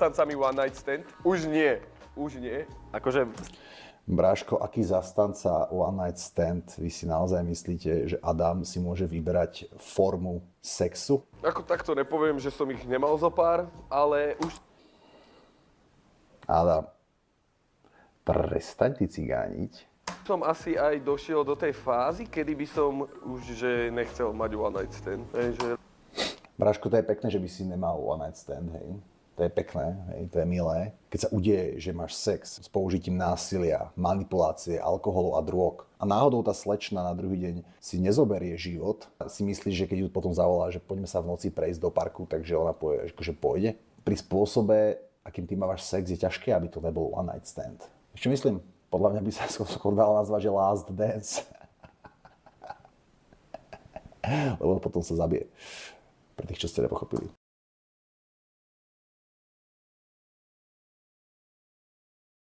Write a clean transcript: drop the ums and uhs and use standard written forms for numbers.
zastancami one night stand. Už nie. Akože Bráško, aký zastanca one night stand vy si naozaj myslíte, že Adam si môže vyberať formu sexu? ako takto nepoviem, že som ich nemal zo pár, ale už Adam, prestaň ty cigániť. som asi aj došiel do tej fázy, kedy by som už že nechcel mať one night stand. Že Bráško, to je pekné, že by si nemal one night stand, hej. To je pekné, hej, to je milé. Keď sa udeje, že máš sex s použitím násilia, manipulácie, alkoholu a drog a náhodou tá slečna na druhý deň si nezoberie život, si myslíš, že keď ju potom zavolá, že poďme sa v noci prejsť do parku, takže ona že pôjde? Pri spôsobe, akým ty máš sex, je ťažké, aby to nebol one night stand. Ešte myslím, podľa mňa by sa skôr dalo nazvať, že last dance. Lebo potom sa zabije. Pre tých, čo ste nepochopili.